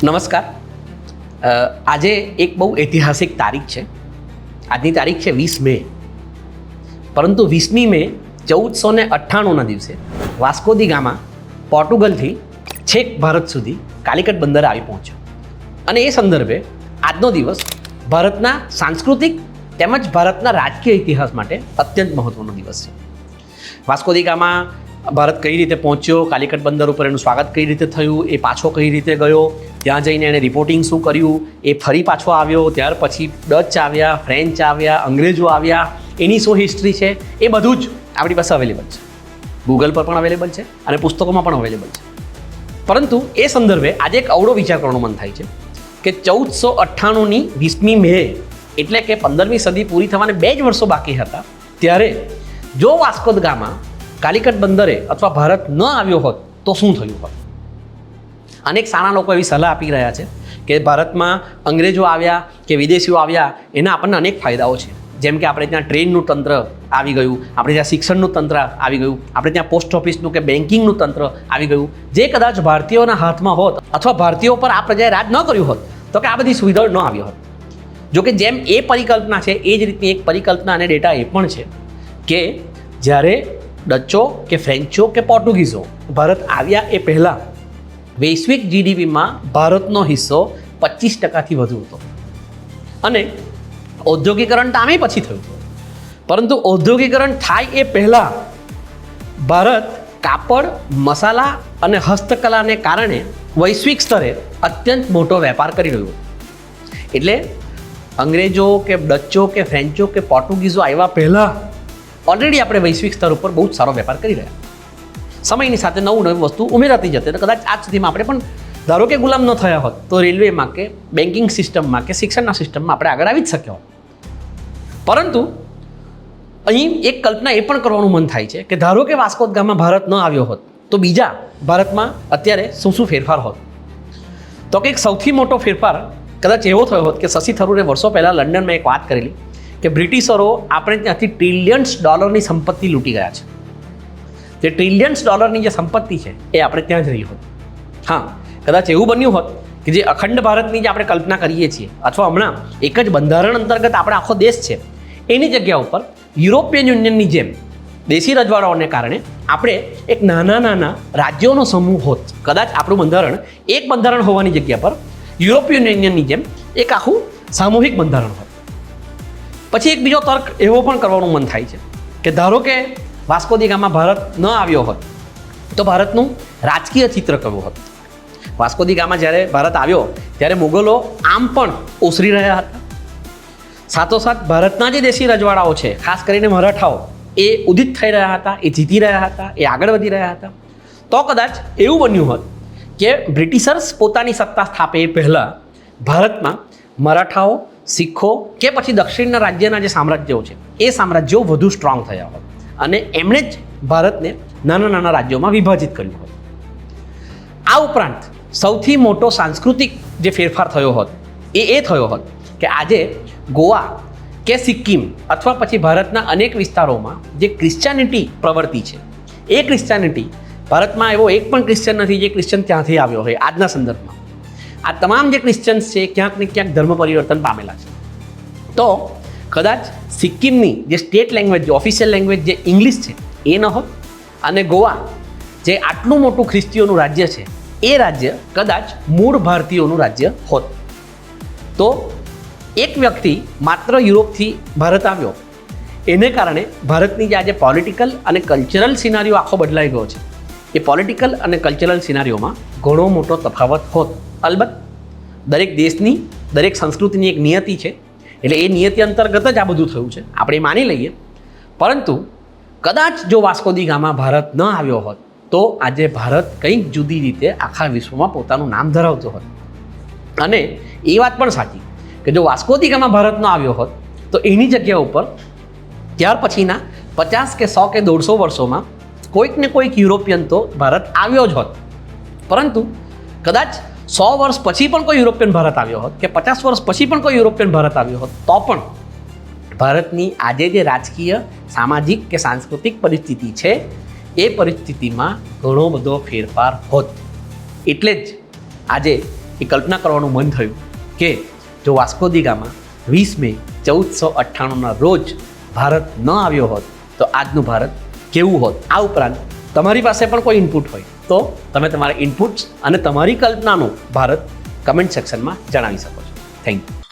નમસ્કાર. આજે એક બહુ ઐતિહાસિક તારીખ છે. આજની તારીખ છે 20 મે. પરંતુ 20મી મે 1498ના દિવસે વાસ્કો દી ગામા પોર્ટુગલથી છેક ભારત સુધી કાલિકટ બંદરે આવી પહોંચ્યો. અને એ સંદર્ભે આજનો દિવસ ભારતના સાંસ્કૃતિક તેમજ ભારતના રાજકીય ઇતિહાસ માટે અત્યંત મહત્ત્વનો દિવસ છે. વાસ્કો દી ગામા ભારત કઈ રીતે પહોંચ્યો, કાલિકટ બંદર ઉપર એનું સ્વાગત કઈ રીતે થયું, એ પાછો કઈ રીતે ગયો, ત્યાં જઈને એણે રિપોર્ટિંગ શું કર્યું, એ ફરી પાછો આવ્યો, ત્યાર પછી ડચ આવ્યા, ફ્રેન્ચ આવ્યા, અંગ્રેજો આવ્યા, એની શું હિસ્ટ્રી છે, એ બધું જ આપણી પાસે અવેલેબલ છે. ગૂગલ પર પણ અવેલેબલ છે અને પુસ્તકોમાં પણ અવેલેબલ છે. પરંતુ એ સંદર્ભે આજે એક અવળો વિચાર કરવાનું મન થાય છે કે 1498ની 20મી મે એટલે કે 15મી સદી પૂરી થવાને 2 જ વર્ષો બાકી હતા, ત્યારે જો વાસ્કો દ ગામા કાલિકટ બંદરે અથવા ભારત ન આવ્યો હોત તો શું થયું હોત. અનેક સારા લોકો એવી સલાહ આપી રહ્યા છે કે ભારતમાં અંગ્રેજો આવ્યા કે વિદેશીઓ આવ્યા એના આપણને અનેક ફાયદાઓ છે. જેમ કે આપણે ત્યાં ટ્રેનનું તંત્ર આવી ગયું, આપણે ત્યાં શિક્ષણનું તંત્ર આવી ગયું, આપણે ત્યાં પોસ્ટ ઓફિસનું કે બેન્કિંગનું તંત્ર આવી ગયું, જે કદાચ ભારતીયોના હાથમાં હોત અથવા ભારતીયો પર આ પ્રજાએ રાજ ન કર્યું હોત તો કે આ બધી સુવિધાઓ ન આવી હોત. જોકે જેમ એ પરિકલ્પના છે એ જ રીતની એક પરિકલ્પના અને ડેટા એ પણ છે કે જ્યારે ડચો કે ફ્રેન્ચો કે પોર્ટુગીઝો ભારત આવ્યા એ પહેલાં વૈશ્વિક જીડીપીમાં ભારતનો હિસ્સો 25%થી વધુ હતો. અને ઔદ્યોગિકરણ તો આમે પછી થયું હતું, પરંતુ ઔદ્યોગિકરણ થાય એ પહેલાં ભારત કાપડ, મસાલા અને હસ્તકલાને કારણે વૈશ્વિક સ્તરે અત્યંત મોટો વેપાર કરી રહ્યું. એટલે અંગ્રેજો કે ડચો કે ફ્રેન્ચો કે પોર્ટુગીઝો આવ્યા પહેલાં ઓલરેડી આપણે વૈશ્વિક સ્તર ઉપર બહુ જ સારો વેપાર કરી રહ્યા. સમયની સાથે નવી વસ્તુ ઉમેરાતી જતી, તો કદાચ આજ સુધીમાં આપણે પણ ધારો કે ગુલામ ન થયા હોત તો રેલવેમાં કે બેન્કિંગ સિસ્ટમમાં કે શિક્ષણના સિસ્ટમમાં આપણે આગળ આવી જ શક્યા હોત. પરંતુ અહીં એક કલ્પના એ પણ કરવાનું મન થાય છે કે ધારો કે વાસ્કો દ ગામા ભારત ન આવ્યો હોત તો બીજા ભારતમાં અત્યારે શું શું ફેરફાર હોત. તો કે એક સૌથી મોટો ફેરફાર કદાચ એવો થયો હોત કે શશી થરૂરે વર્ષો પહેલાં લંડનમાં એક વાત કરેલી કે બ્રિટિશરો આપણે ત્યાંથી $ટ્રિલિયન્સ સંપત્તિ લૂંટી ગયા છે. જે $ટ્રિલિયન્સ જે સંપત્તિ છે એ આપણે ત્યાં જ રહી હોત. હા, કદાચ એવું બન્યું હોત કે જે અખંડ ભારતની જે આપણે કલ્પના કરીએ છીએ અથવા હમણાં એક જ બંધારણ અંતર્ગત આપણે આખો દેશ છે એની જગ્યા ઉપર યુરોપિયન યુનિયનની જેમ દેશી રજવાડાઓને કારણે આપણે એક નાના રાજ્યોનો સમૂહ હોત. કદાચ આપણું બંધારણ એક બંધારણ હોવાની જગ્યા પર યુરોપિયન યુનિયનની જેમ એક આખું સામૂહિક બંધારણ હોત. પછી એક બીજો તર્ક એવો પણ કરવાનું મન થાય છે કે ધારો કે વાસ્કો દી ગામા ભારત ન આવ્યો હોત તો ભારતનું રાજકીય ચિત્ર કેવું હોત. વાસ્કો દી ગામા જ્યારે ભારત આવ્યો ત્યારે મુગલો આમ પણ ઓસરી રહ્યા હતા. સાથોસાથ ભારતના જે દેશી રજવાડાઓ છે, ખાસ કરીને મરાઠાઓ, એ ઉદિત થઈ રહ્યા હતા, એ જીતી રહ્યા હતા, એ આગળ વધી રહ્યા હતા. તો કદાચ એવું બન્યું હોત કે બ્રિટિશર્સ પોતાની સત્તા સ્થાપે એ પહેલાં ભારતમાં મરાઠાઓ, શીખો કે પછી દક્ષિણના રાજ્યના જે સામ્રાજ્યો છે એ સામ્રાજ્યો વધુ સ્ટ્રોંગ થયા હોત અને એમણે જ ભારતને નાના રાજ્યોમાં વિભાજિત કર્યું હોત. આ ઉપરાંત સૌથી મોટો સાંસ્કૃતિક જે ફેરફાર થયો હોત એ થયો હોત કે આજે ગોવા કે સિક્કિમ અથવા પછી ભારતના અનેક વિસ્તારોમાં જે ક્રિશ્ચિયાનિટી પ્રવૃત્તિ છે એ ક્રિશ્ચિયાનિટી ભારતમાં એવો એક પણ ક્રિશ્ચિયન નથી જે ક્રિશ્ચિયન ત્યાંથી આવ્યો હોય. આજના સંદર્ભમાં આ તમામ જે ક્રિશ્ચિયન્સ છે ક્યાંક ને ક્યાંક ધર્મ પરિવર્તન પામેલા છે. તો કદાચ સિક્કિમની જે સ્ટેટ લેંગ્વેજ, જે ઓફિશિયલ લેંગ્વેજ જે ઇંગ્લિશ છે એ ન હોત અને ગોવા જે આટલું મોટું ખ્રિસ્તીઓનું રાજ્ય છે એ રાજ્ય કદાચ મૂળ ભારતીયોનું રાજ્ય હોત. તો એક વ્યક્તિ માત્ર યુરોપથી ભારત આવ્યો એને કારણે ભારતની જે આજે પોલિટિકલ અને કલ્ચરલ સિનારીઓ આખો બદલાઈ ગયો છે એ પોલિટિકલ અને કલ્ચરલ સિનારીઓમાં ઘણો મોટો તફાવત હોત. અલબત્ત દરેક દેશની, દરેક સંસ્કૃતિની એક નિયતિ છે, એટલે એ નિયતિ અંતર્ગત જ આ બધું થયું છે, આપણે માની લઈએ. પરંતુ કદાચ જો વાસ્કો દી ગામા ભારત ન આવ્યો હોત તો આજે ભારત કંઈક જુદી રીતે આખા વિશ્વમાં પોતાનું નામ ધરાવતો હોત. અને એ વાત પણ સાચી કે જો વાસ્કો દી ગામા ભારત ન આવ્યો હોત તો એની જગ્યા ઉપર ત્યાર પછીના 50 કે 100 કે 150 વર્ષોમાં કોઈક ને કોઈક યુરોપિયન તો ભારત આવ્યો જ હોત. પરંતુ કદાચ 100 વર્ષ પછી પણ કોઈ યુરોપિયન ભારત આવ્યો હોત કે 50 વર્ષ પછી પણ કોઈ યુરોપિયન ભારત આવ્યો હોત તો પણ ભારતની આજે જે રાજકીય, સામાજિક કે સાંસ્કૃતિક પરિસ્થિતિ છે એ પરિસ્થિતિમાં ઘણો બધો ફેરફાર હોત. એટલે જ આજે એ કલ્પના કરવાનું મન થયું કે જો વાસ્કો દી ગામા 20 મે 1498ના રોજ ભારત ન આવ્યો હોત તો આજનું ભારત કેવું હોત. આ ઉપરાંત તમારી પાસે પણ કોઈ ઇનપુટ હોય તો તમે તમારા ઇનપુટ્સ અને તમારી કલ્પનાનું ભારત કમેન્ટ સેક્શનમાં જણાવી શકો છો. Thank you.